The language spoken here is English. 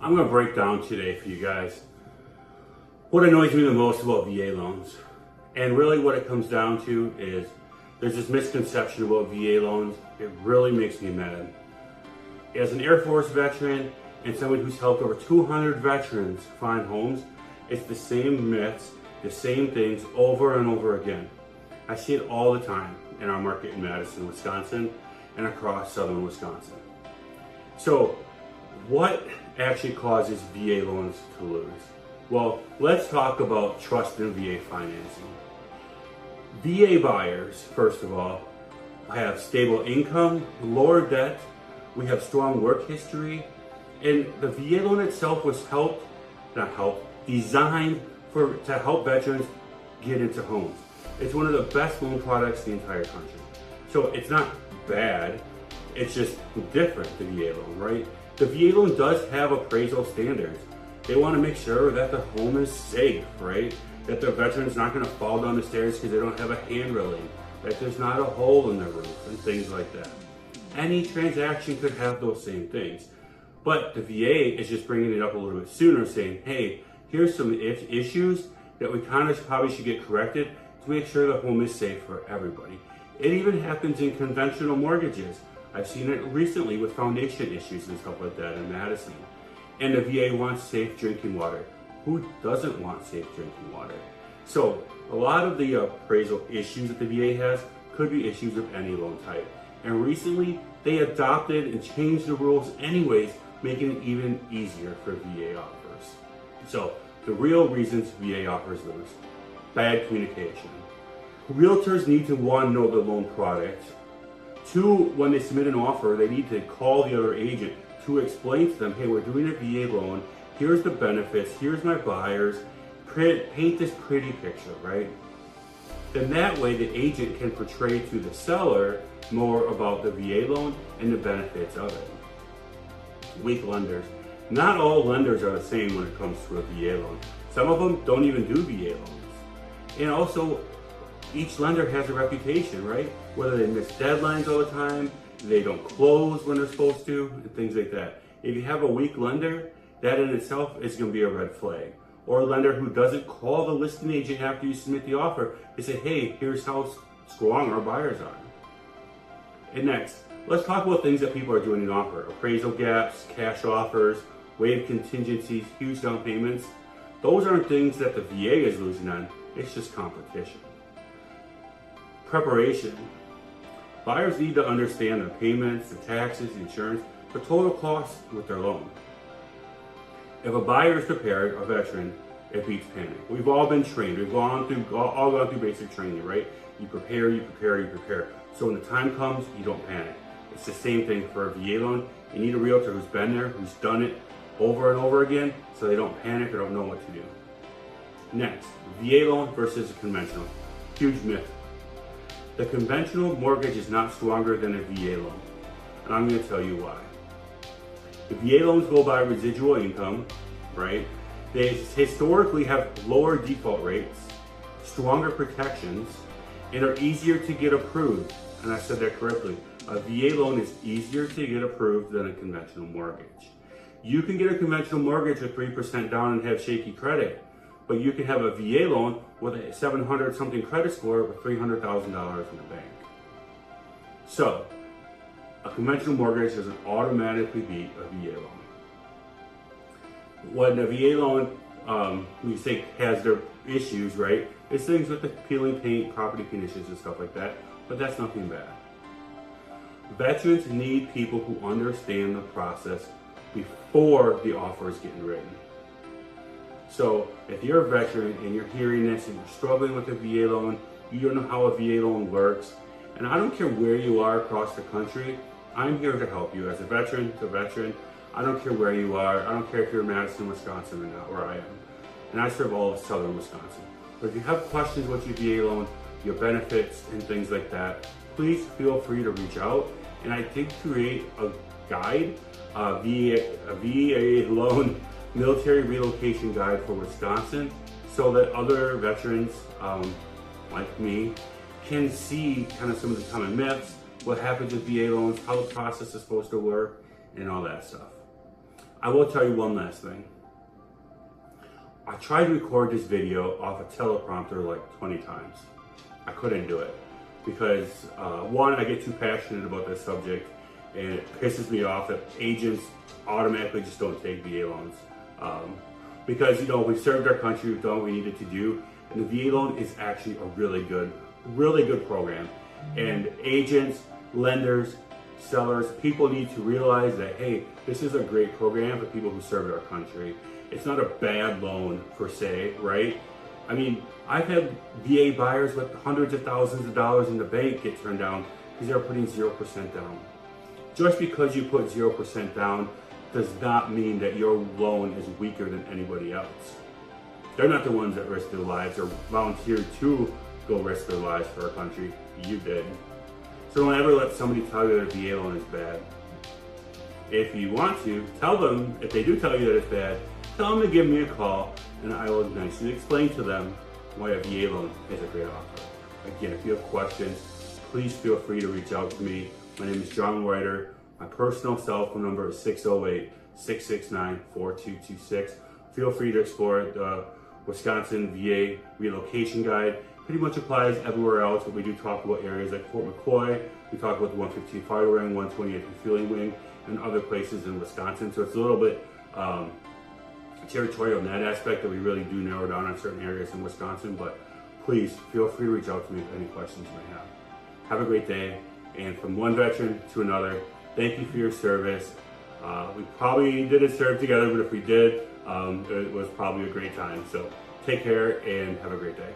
I'm going to break down today for you guys what annoys me the most about VA loans. And really what it comes down to is there's this misconception about VA loans. It really makes me mad. As an Air Force veteran and someone who's helped over 200 veterans find homes, it's the same myths, the same things over and over again. I see it all the time in our market in Madison, Wisconsin, and across southern Wisconsin. So what actually causes VA loans to lose? Well, let's talk about trust in VA financing. VA buyers, first of all, have stable income, lower debt, we have strong work history, and the VA loan itself was designed to help veterans get into homes. It's one of the best loan products in the entire country. So it's not bad, it's just different, the VA loan, right? The VA loan does have appraisal standards. They want to make sure that the home is safe, right? That the veteran's not going to fall down the stairs because they don't have a hand railing, that there's not a hole in the roof and things like that. Any transaction could have those same things. But the VA is just bringing it up a little bit sooner, saying, hey, here's some issues that we kind of probably should get corrected to make sure the home is safe for everybody. It even happens in conventional mortgages. I've seen it recently with foundation issues and stuff like that in Madison. And the VA wants safe drinking water. Who doesn't want safe drinking water? So a lot of the appraisal issues that the VA has could be issues of any loan type. And recently they adopted and changed the rules anyways, making it even easier for VA offers. So the real reasons VA offers lose: bad communication. Realtors need to, one, know the loan product. Two, when they submit an offer, they need to call the other agent to explain to them, hey, we're doing a VA loan, here's the benefits, here's my buyers, paint this pretty picture, right? Then that way the agent can portray to the seller more about the VA loan and the benefits of it. Weak lenders. Not all lenders are the same when it comes to a VA loan. Some of them don't even do VA loans. And also, each lender has a reputation, right? Whether they miss deadlines all the time, they don't close when they're supposed to, and things like that. If you have a weak lender, that in itself is going to be a red flag. Or a lender who doesn't call the listing agent after you submit the offer and say, hey, here's how strong our buyers are. And next, let's talk about things that people are doing in offer. Appraisal gaps, cash offers, waived contingencies, huge down payments. Those aren't things that the VA is losing on, it's just competition. Preparation. Buyers need to understand their payments, the taxes, the insurance, the total cost with their loan. If a buyer is prepared, a veteran, it beats panic. We've all been trained. We've all gone through basic training, right? You prepare, you prepare, you prepare. So when the time comes, you don't panic. It's the same thing for a VA loan. You need a realtor who's been there, who's done it over and over again, so they don't panic or don't know what to do. Next, VA loan versus a conventional. Huge myth. The conventional mortgage is not stronger than a VA loan, and I'm going to tell you why. The VA loans go by residual income, right? They historically have lower default rates, stronger protections, and are easier to get approved. And I said that correctly. A VA loan is easier to get approved than a conventional mortgage. You can get a conventional mortgage with 3% down and have shaky credit, but you can have a VA loan with a 700 something credit score with $300,000 in the bank. So, a conventional mortgage doesn't automatically beat a VA loan. When a VA loan, we say has their issues, right? It's things with the peeling paint, property conditions and stuff like that, but that's nothing bad. Veterans need people who understand the process before the offer is getting written. So if you're a veteran and you're hearing this and you're struggling with a VA loan, you don't know how a VA loan works, and I don't care where you are across the country, I'm here to help you as a veteran to veteran. I don't care where you are. I don't care if you're in Madison, Wisconsin or not, where I am. And I serve all of southern Wisconsin. But if you have questions with your VA loan, your benefits and things like that, please feel free to reach out. And I did create a guide, a VA loan military relocation guide for Wisconsin, so that other veterans like me can see kind of some of the common myths, what happens with VA loans, how the process is supposed to work, and all that stuff. I will tell you one last thing. I tried to record this video off a teleprompter like 20 times. I couldn't do it because one, I get too passionate about this subject and it pisses me off that agents automatically just don't take VA loans. Because, you know, we've served our country, we've done what we needed to do, and the VA loan is actually a really good program. And agents, lenders, sellers, people need to realize that, hey, this is a great program for people who served our country. It's not a bad loan per se, right? I mean, I've had VA buyers with hundreds of thousands of dollars in the bank get turned down because they're putting 0% down. Just because you put 0% down does not mean that your loan is weaker than anybody else. They're not the ones that risk their lives or volunteered to go risk their lives for our country. You did. So don't ever let somebody tell you that a VA loan is bad. If you want to, tell them, if they do tell you that it's bad, tell them to give me a call and I will nicely explain to them why a VA loan is a great offer. Again, if you have questions, please feel free to reach out to me. My name is John Reuter. My personal cell phone number is 608-669-4226. Feel free to explore the Wisconsin VA Relocation Guide. Pretty much applies everywhere else, but we do talk about areas like Fort McCoy. We talk about the 115 Fire Wing, 128 Refueling Wing, and other places in Wisconsin. So it's a little bit territorial in that aspect that we really do narrow down on certain areas in Wisconsin. But please feel free to reach out to me with any questions you may have. Have a great day. And from one veteran to another, thank you for your service. We probably didn't serve together, but if we did, it was probably a great time. So take care and have a great day.